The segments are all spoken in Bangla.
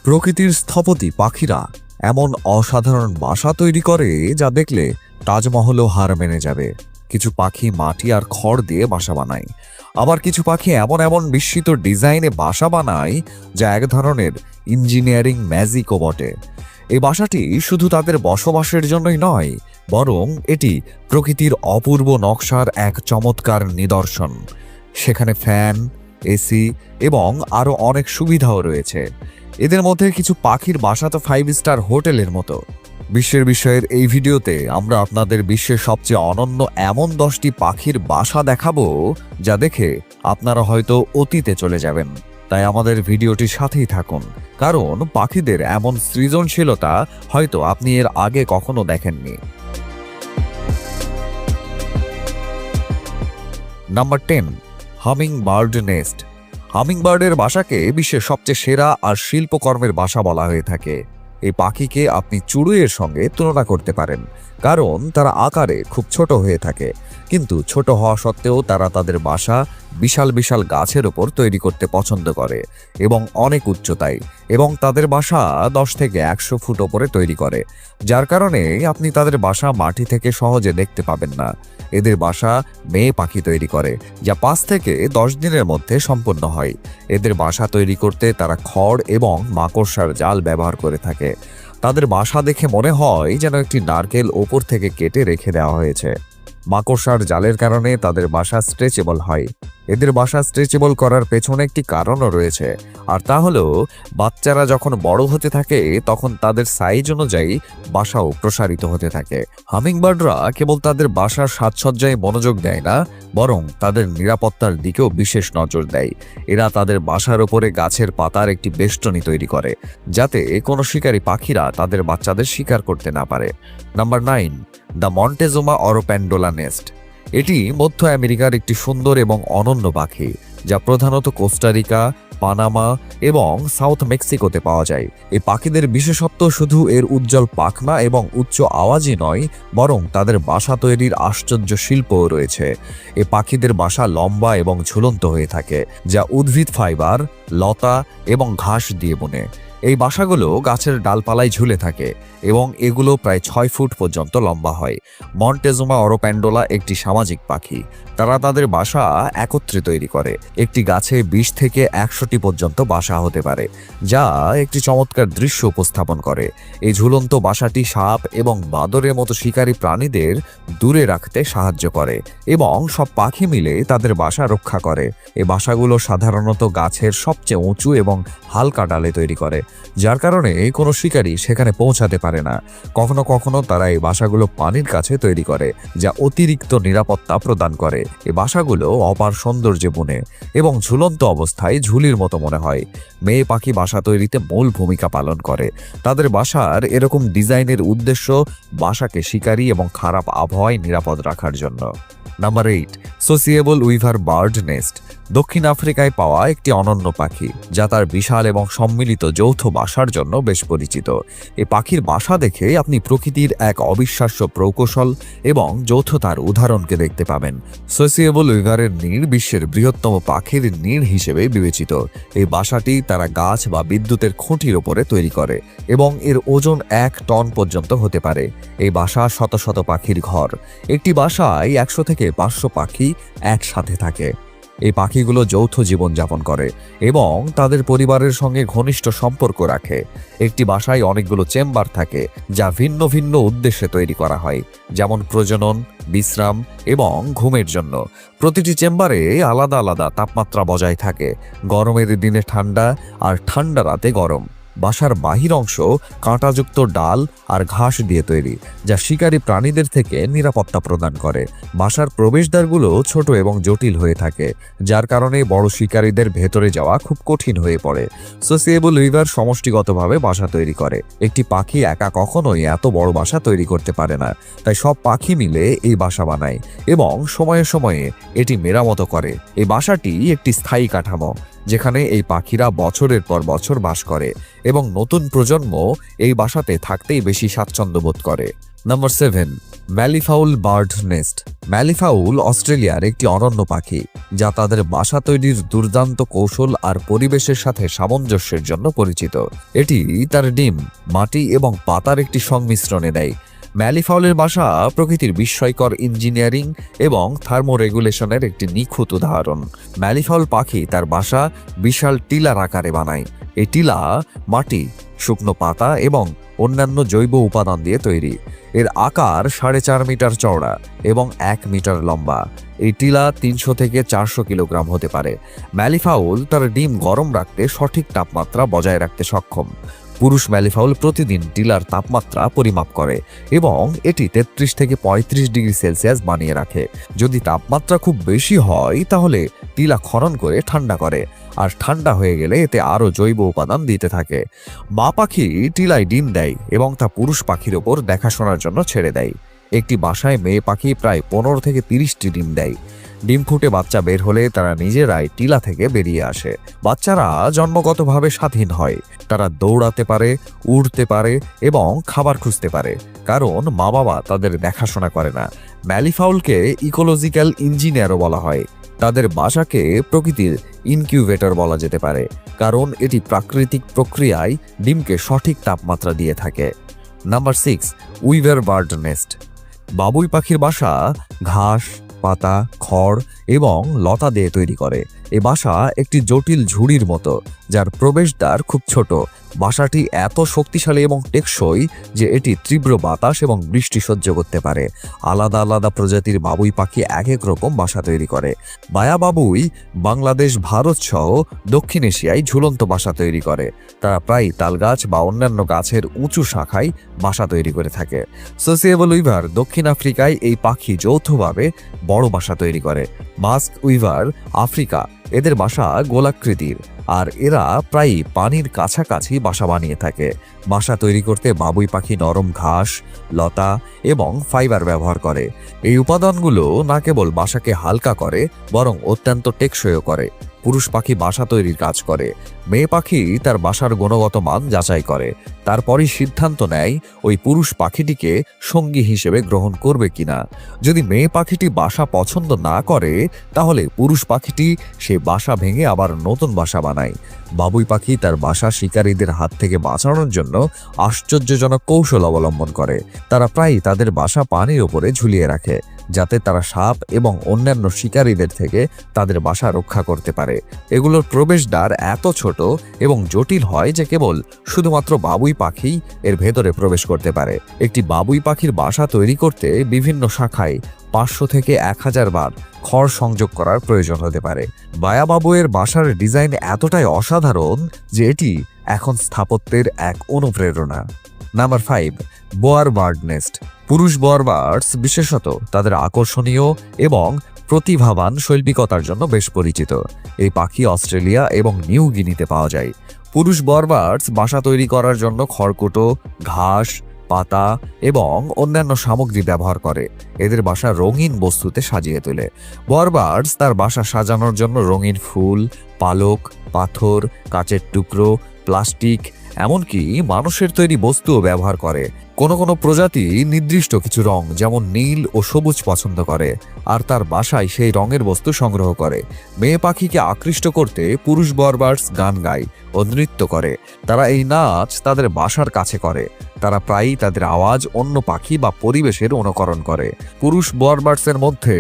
প্রকৃতির স্থপতি পাখিরা এমন অসাধারণ বাসা তৈরি করে যা দেখলে তাজমহলও হার মেনে যাবে। কিছু পাখি মাটি আর খড় দিয়ে বাসা বানায়, আবার কিছু পাখি এমন এমন বিস্মিত ডিজাইনে বাসা বানায় যা এক ধরনের ইঞ্জিনিয়ারিং ম্যাজিকও বটে। এই বাসাটি শুধু তাদের বসবাসের জন্যই নয়, বরং এটি প্রকৃতির অপূর্ব নকশার এক চমৎকার নিদর্শন। সেখানে ফ্যান, এসি এবং আরও অনেক সুবিধাও রয়েছে। এদের মধ্যে কিছু পাখির বাসা তো 5 স্টার হোটেলের মতো। বিশ্বের বিষয়ের এই ভিডিওতে আমরা আপনাদের বিশ্বের সবচেয়ে অনন্য এমন 10টি পাখির বাসা দেখাবো যা দেখে আপনারা হয়তো অতীতে চলে যাবেন। তাই আমাদের ভিডিওটির সাথেই থাকুন, কারণ পাখিদের এমন সৃজনশীলতা হয়তো আপনি এর আগে কখনো দেখেননি। Number 10, humming bird nest. হামিংবার্ডের বাসাকে বিশ্বের সবচেয়ে সেরা আর শিল্পকর্মের বাসা বলা হয়ে থাকে। এই পাখিকে আপনি চড়ুইয়ের সঙ্গে তুলনা করতে পারেন, কারণ তারা আকারে খুব ছোট হয়ে থাকে, কিন্তু ছোট হওয়া সত্ত্বেও তারা তাদের বাসা বিশাল বিশাল গাছের ওপর তৈরি করতে পছন্দ করে এবং অনেক উচ্চতায়, এবং তাদের বাসা 10 থেকে 100 ফুট ওপরে তৈরি করে, যার কারণে আপনি তাদের বাসা মাটি থেকে সহজে দেখতে পাবেন না। এদের বাসা মেয়ে পাখি তৈরি করে, যা 5 থেকে 10 দিনের মধ্যে সম্পন্ন হয়। এদের বাসা তৈরি করতে তারা খড় এবং মাকড়সার জাল ব্যবহার করে থাকে। তাদের বাসা দেখে মনে হয় যেন একটি নারকেল ওপর থেকে কেটে রেখে দেওয়া হয়েছে। মাকড়সার জালের কারণে তাদের বাসা স্ট্রেচেবল হয়। এদের বাসা স্ট্রেচেবল করার পেছনে একটি কারণও রয়েছে, আর তা হলো বাচ্চারা যখন বড় হতে থাকে তখন তাদের সাইজ অনুযায়ী বাসাও প্রসারিত হতে থাকে। হামিংবার্ডরা কেবল তাদের বাসার সাজসজ্জায় মনোযোগ দেয় না, বরং তাদের নিরাপত্তার দিকেও বিশেষ নজর দেয়। এরা তাদের বাসার ওপরে গাছের পাতার একটি বেষ্টনী তৈরি করে, যাতে কোনো শিকারী পাখিরা তাদের বাচ্চাদের শিকার করতে না পারে। Number 9, the Montezuma oropendola nest. এটি মধ্য আমেরিকার একটি সুন্দর এবং অনন্য পাখি, যা প্রধানত কোস্টারিকা, পানামা এবং সাউথ মেক্সিকোতে পাওয়া যায়। এই পাখিদের বিশেষত্ব শুধু এর উজ্জ্বল পাখনা এবং উচ্চ আওয়াজই নয়, বরং তাদের বাসা তৈরির আশ্চর্য শিল্পও রয়েছে। এই পাখিদের বাসা লম্বা এবং ঝুলন্ত হয়ে থাকে, যা উদ্ভিদ ফাইবার, লতা এবং ঘাস দিয়ে বুনে। এই বাসাগুলো গাছের ডালপালায় ঝুলে থাকে এবং এগুলো প্রায় 6 ফুট পর্যন্ত লম্বা হয়। মন্টেজুমা অরোপ্যান্ডোলা একটি সামাজিক পাখি। তারা তাদের বাসা একত্রে তৈরি করে। একটি গাছে 20 থেকে 100টি পর্যন্ত বাসা হতে পারে, যা একটি চমৎকার দৃশ্য উপস্থাপন করে। এই ঝুলন্ত বাসাটি সাপ এবং বাদরের মতো শিকারী প্রাণীদের দূরে রাখতে সাহায্য করে এবং সব পাখি মিলে তাদের বাসা রক্ষা করে। এই বাসাগুলো সাধারণত গাছের সবচেয়ে উঁচু এবং হালকা ডালে তৈরি করে, যার কারণে কোনো শিকারী সেখানে পৌঁছাতে পারে না। কখনো কখনো তারা এই বাসাগুলো পানির কাছে তৈরি করে, যা অতিরিক্ত নিরাপত্তা প্রদান করে। এই বাসাগুলো অপার সৌন্দর্যে বুনে এবং ঝুলন্ত অবস্থায় ঝুলির মতো মনে হয়। মেয়ে পাখি বাসা তৈরিতে মূল ভূমিকা পালন করে। তাদের বাসার এরকম ডিজাইনের উদ্দেশ্য বাসাকে শিকারী এবং খারাপ আবহাওয়ায় নিরাপদ রাখার জন্য। Number 8, সোসিয়েবল weaver bird nest. দক্ষিণ আফ্রিকায় পাওয়া একটি অনন্য পাখি, যা তার বিশাল এবং সম্মিলিত যৌথ বাসার জন্য বেশ পরিচিত। এই পাখির বাসা দেখে আপনি প্রকৃতির এক অবিশ্বাস্য প্রকৌশল এবং যৌথতার উদাহরণকে দেখতে পাবেন। সোসিয়েবল উইভারের নীড় বিশ্বের বৃহত্তম পাখির নীড় হিসেবে বিবেচিত। এই বাসাটি তারা গাছ বা বিদ্যুতের খুঁটির ওপরে তৈরি করে এবং এর ওজন 1 টন পর্যন্ত হতে পারে। এই বাসা শত শত পাখির ঘর। একটি বাসায় 100 থেকে 500 পাখি একসাথে থাকে। এই পাখিগুলো যৌথ জীবনযাপন করে এবং তাদের পরিবারের সঙ্গে ঘনিষ্ঠ সম্পর্ক রাখে। একটি বাসায় অনেকগুলো চেম্বার থাকে, যা ভিন্ন ভিন্ন উদ্দেশ্যে তৈরি করা হয়, যেমন প্রজনন, বিশ্রাম এবং ঘুমের জন্য। প্রতিটি চেম্বারে আলাদা আলাদা তাপমাত্রা বজায় থাকে। গরমের দিনে ঠান্ডা আর ঠান্ডা রাতে গরম। বাসার বাহির অংশ কাঁটাযুক্ত ডাল আর ঘাস দিয়ে তৈরি, যা শিকারী প্রাণীদের থেকে নিরাপত্তা প্রদান করে। বাসার প্রবেশদ্বারগুলো ছোট এবং জটিল হয়ে থাকে, যার কারণে বড় শিকারীদের ভেতরে যাওয়া খুব কঠিন হয়ে পড়ে। সোসিয়েবল উইভার সমষ্টিগতভাবে বাসা তৈরি করে। একটি পাখি একা কখনোই এত বড় বাসা তৈরি করতে পারে না, তাই সব পাখি মিলে এই বাসা বানায় এবং সময়ে সময়ে এটি মেরামত করে। এই বাসাটি একটি স্থায়ী কাঠামো, যেখানে এই পাখিরা বছরের পর বছর বাস করে এবং নতুন প্রজন্ম এই বাসাতে থাকতেই বেশি স্বাচ্ছন্দ্য বোধ করে। Number 7, malleefowl bird nest. Malleefowl অস্ট্রেলিয়ার একটি অনন্য পাখি, যা তাদের বাসা তৈরির দুর্দান্ত কৌশল আর পরিবেশের সাথে সামঞ্জস্যের জন্য পরিচিত। এটি তার ডিম, মাটি এবং পাতার একটি সংমিশ্রণে দেয়। ম্যালিফাউলের বাসা প্রকৃতির বিস্ময়কর ইঞ্জিনিয়ারিং এবং থার্মোরেগুলেশনের একটি নিখুঁত উদাহরণ। ম্যালিফাউল পাখি তার বাসা বিশাল টিলার আকারে বানায়। এই টিলা মাটি, শুকনো পাতা এবং অন্যান্য জৈব উপাদান দিয়ে তৈরি। এর আকার 4.5 মিটার চওড়া এবং 1 মিটার লম্বা। এই টিলা 300 থেকে 400 কিলোগ্রাম হতে পারে। ম্যালিফাউল তার ডিম গরম রাখতে সঠিক তাপমাত্রা বজায় রাখতে সক্ষম। পুরুষ ম্যালিফাউল প্রতিদিন টিলার তাপমাত্রা পরিমাপ করে এবং এটি 33 থেকে 35 ডিগ্রি সেলসিয়াস বানিয়ে রাখে। যদি তাপমাত্রা খুব বেশি হয় তাহলে টিলা খনন করে ঠান্ডা করে, আর ঠান্ডা হয়ে গেলে এতে আরও জৈব উপাদান দিতে থাকে। মা পাখি টিলায় ডিম দেয় এবং তা পুরুষ পাখির ওপর দেখাশোনার জন্য ছেড়ে দেয়। একটি বাসায় মেয়ে পাখি প্রায় 15 থেকে 30টি ডিম দেয়। ডিম ফুটে বাচ্চা বের হলে তারা নিজেরাই টিলা থেকে বেরিয়ে আসে। বাচ্চারা জন্মগতভাবে স্বাধীন হয়। তারা দৌড়াতে পারে, উড়তে পারে এবং খাবার খুঁজতে পারে, কারণ মা বাবা তাদের দেখাশোনা করে না। ম্যালিফাউলকে ইকোলজিক্যাল ইঞ্জিনিয়ারও বলা হয়। তাদের বাসাকে প্রকৃতির ইনকিউবেটর বলা যেতে পারে, কারণ এটি প্রাকৃতিক প্রক্রিয়ায় ডিমকে সঠিক তাপমাত্রা দিয়ে থাকে। Number 6, weaver bird nest. বাবুই পাখির বাসা ঘাস, পাতা, খড় এবং লতা দিয়ে তৈরি করে। এ বাসা একটি জটিল ঝুড়ির মতো, যার প্রবেশদ্বার খুব ছোট। বাসাটি এত শক্তিশালী এবং টেকসই যে এটি তীব্র বাতাস এবং বৃষ্টি সহ্য করতে পারে। আলাদা আলাদা প্রজাতির বাবুই পাখি এক এক রকম বাসা তৈরি করে। বায়া বাবুই বাংলাদেশ, ভারত সহ দক্ষিণ এশিয়ায় ঝুলন্ত বাসা তৈরি করে। তারা প্রায় তালগাছ বা অন্যান্য গাছের উঁচু শাখায় বাসা তৈরি করে থাকে। সোসিয়েবল উইভার দক্ষিণ আফ্রিকায় এই পাখি যৌথভাবে বড় বাসা তৈরি করে। মাস্ক উইভার আফ্রিকা, এদের বাসা গোলাকৃতির, আর এরা প্রায়ই পানির কাছাকাছি বাসা বানিয়ে থাকে। বাসা তৈরি করতে বাবুই পাখি নরম ঘাস, লতা এবং ফাইবার ব্যবহার করে। এই উপাদানগুলো না কেবল বাসাকে হালকা করে, বরং অত্যন্ত টেকসইও করে। পুরুষ পাখি বাসা তৈরির কাজ করে। মেয়ে পাখি তার বাসার গুণগত মান যাচাই করে। তারপরই সিদ্ধান্ত নেয় ওই পুরুষ পাখিটিকে সঙ্গী হিসেবে গ্রহণ করবে কিনা। যদি মেয়ে পাখিটি বাসা পছন্দ না করে, তাহলে পুরুষ পাখিটি সে বাসা ভেঙে আবার নতুন বাসা বানায়। বাবুই পাখি তার বাসা শিকারীদের হাত থেকে বাঁচানোর জন্য আশ্চর্যজনক কৌশল অবলম্বন করে। তারা প্রায়ই তাদের বাসা পানির ওপরে ঝুলিয়ে রাখে, যাতে তারা সাপ এবং অন্যান্য শিকারীদের থেকে তাদের বাসা রক্ষা করতে পারে। এগুলোর প্রবেশদ্বার এত ছোট এবং জটিল হয় যে কেবল শুধুমাত্র বাবুই পাখি এর ভেতরে প্রবেশ করতে পারে। একটি বাবুই পাখির বাসা তৈরি করতে বিভিন্ন শাখায় 500 থেকে 1000 বার খড় সংযোগ করার প্রয়োজন হতে পারে। বায়া বাবুয়ের বাসার ডিজাইন এতটাই অসাধারণ যে এটি এখন স্থাপত্যের এক অনুপ্রেরণা। Number 5, Boer bird nest. পুরুষ বোয়ার বার্ডস বিশেষত তাদের আকর্ষণীয় এবং প্রতিভাবান শৈল্পিকতার জন্য বেশ পরিচিত। এই পাখি অস্ট্রেলিয়া এবং নিউ গিনিতে পাওয়া যায়। পুরুষ বোয়ার বার্ডস বাসা তৈরি করার জন্য খড়কুটো, ঘাস, পাতা এবং অন্যান্য সামগ্রী ব্যবহার করে। এদের বাসা রঙিন বস্তুতে সাজিয়ে তোলে। বোয়ার বার্ডস তার বাসা সাজানোর জন্য রঙিন ফুল, পালক, পাথর, কাচের টুকরো, প্লাস্টিক, এমনকি মানুষের তৈরি বস্তুও ব্যবহার করে। কোনো কোনো প্রজাতি নির্দিষ্ট কিছু রং যেমন নীল ও সবুজ পছন্দ করে, আর তার বাসায় সেই রঙের বস্তু সংগ্রহ করে। মেয়ে পাখিকে আকৃষ্ট করতে পুরুষ বোয়ার বার্ডস গান গায় ও নৃত্য করে। তারা এই নাচ তাদের বাসার কাছে করে। তারা প্রায়ই তাদের আওয়াজ অন্য পাখি বা পরিবেশের অনুকরণ করে। পুরুষ বোয়ার বার্ডসের মধ্যে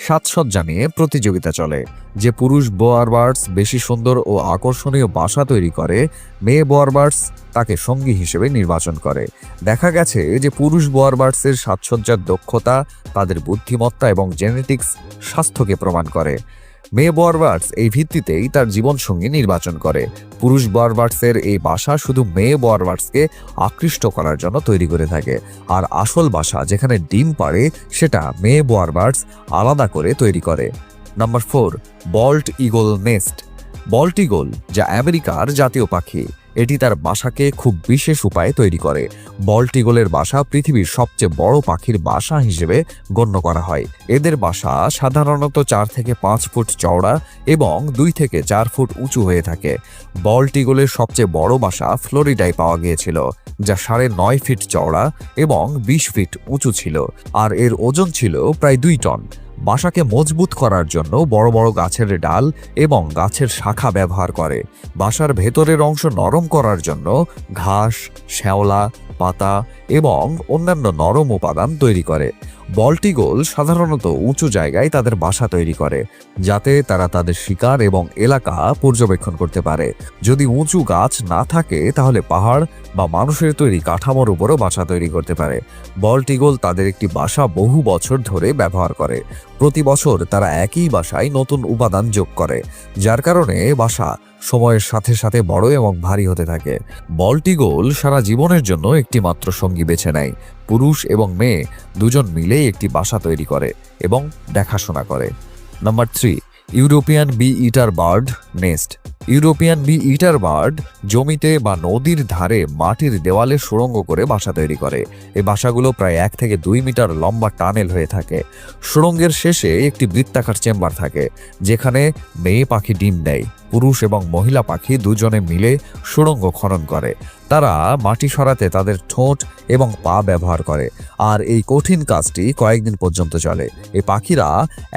সাজসজ্জা নিয়ে প্রতিযোগিতা চলে। যে পুরুষ বোয়ার বার্ডস বেশি সুন্দর ও আকর্ষণীয় বাসা তৈরি করে, মেয়ে বোয়ার বার্ডস তাকে সঙ্গী হিসেবে নির্বাচন করে। দেখা গেছে যে পুরুষ বোয়ার বার্ডসের সাজসজ্জার দক্ষতা তাদের বুদ্ধিমত্তা এবং জেনেটিক্স স্বাস্থ্যকে প্রমাণ করে। মেয়ে বোয়ার বার্ডস এই ভিত্তিতেই তার জীবনসঙ্গী নির্বাচন করে। পুরুষ বোয়ার বার্ডসের এই বাসা শুধু মেয়ে বোয়ার বার্ডসকে আকৃষ্ট করার জন্য তৈরি করে থাকে, আর আসল বাসা যেখানে ডিম পাড়ে সেটা মেয়ে বোয়ার বার্ডস আলাদা করে তৈরি করে। Number 4, bolt eagle nest. Bolt eagle, যা আমেরিকার জাতীয় পাখি, এটি তার বাসাকে খুব বিশেষ উপায়ে তৈরি করে। বল্ট ঈগলের বাসা পৃথিবীর সবচেয়ে বড় পাখির বাসা হিসেবে গণ্য করা হয়। এদের বাসা সাধারণত 4 থেকে 5 ফুট চওড়া এবং 2 থেকে 4 ফুট উঁচু হয়ে থাকে। বল্ট ঈগলের সবচেয়ে বড় বাসা ফ্লোরিডায় পাওয়া গিয়েছিল, যা 9.5 ফিট চওড়া এবং 20 ফিট উঁচু ছিল, আর এর ওজন ছিল প্রায় 2 টন। বাসাকে মজবুত করার জন্য বড় বড় গাছের ডাল এবং গাছের শাখা ব্যবহার করে। বাসার ভেতরের অংশ নরম করার জন্য ঘাস, শ্যাওলা, পাতা এবং অন্যান্য নরম উপাদান তৈরি করে। বল্ট ঈগল সাধারণত উঁচু জায়গায় তাদের বাসা তৈরি করে, যাতে তারা তাদের শিকার এবং এলাকা পর্যবেক্ষণ করতে পারে। যদি উঁচু গাছ না থাকে তাহলে পাহাড় বা মানুষের তৈরি কাঠামোর উপরও বাসা তৈরি করতে পারে। বল্ট ঈগল তাদের একটি বাসা বহু বছর ধরে ব্যবহার করে। প্রতি বছর তারা একই বাসায় নতুন উপাদান যোগ করে, যার কারণে বাসা সময়ের সাথে সাথে বড় এবং ভারী হতে থাকে। বল্ট ঈগল সারা জীবনের জন্য একটি মাত্র সঙ্গী বেছে নেয়। পুরুষ এবং মেয়ে দুজন মিলেই একটি বাসা তৈরি করে এবং দেখাশোনা করে। নাম্বার 3, ইউরোপিয়ান বি ইটার বার্ড নেস্ট। ইউরোপিয়ান বি ইটার বার্ড জমিতে বা নদীর ধারে মাটির দেওয়ালে সুড়ঙ্গ করে বাসা তৈরি করে। এই বাসাগুলো প্রায় 1 থেকে 2 মিটার লম্বা টানেল হয়ে থাকে। সুড়ঙ্গের শেষে একটি বৃত্তাকার চেম্বার থাকে, যেখানে মেয়ে পাখি ডিম দেয়। পুরুষ এবং মহিলা পাখি দুজনে মিলে সুড়ঙ্গ খনন করে। তারা মাটি সরাতে তাদের ঠোঁট এবং পা ব্যবহার করে, আর এই কঠিন কাজটি কয়েকদিন পর্যন্ত চলে। এই পাখিরা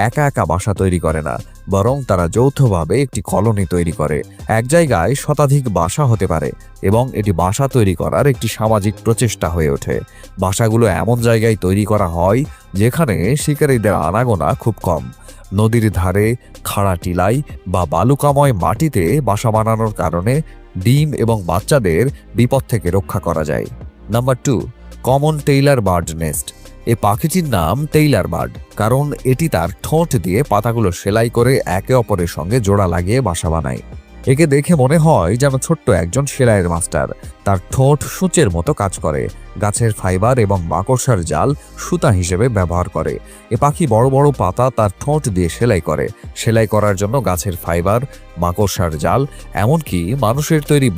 একা একা বাসা তৈরি করে না, বরং তারা যৌথভাবে একটি কলোনি তৈরি করে। এক জায়গায় শতাধিক বাসা হতে পারে এবং এটি বাসা তৈরি করার একটি সামাজিক প্রচেষ্টা হয়ে ওঠে। বাসাগুলো এমন জায়গায় তৈরি করা হয় যেখানে শিকারীদের আনাগোনা খুব কম। নদীর ধারে, খাড়া টিলাই বা বালুকাময় মাটিতে বাসা বানানোর কারণে ডিম এবং বাচ্চাদের বিপদ থেকে রক্ষা করা যায়। Number 2, common Taylor bird nest. এই পাখিটির নাম টেইলার বার্ড কারণ এটি তার ঠোঁট দিয়ে পাতাগুলো সেলাই করে একে অপরের সঙ্গে জোড়া লাগিয়ে বাসা বানায়। একে দেখে মনে হয় যেন ছোট্ট একজন সেলাইয়ের মাস্টার। তার ঠোঁট সূচের মতো কাজ করে, গাছের ফাইবার এবং মাকড়সার জাল সুতা হিসেবে ব্যবহার করে। এ পাখি বড় বড় পাতা তার ঠোঁট দিয়ে সেলাই করে। সেলাই করার জন্য গাছের ফাইবার, মাকড়সার জাল, এমনকি মানুষের তৈরি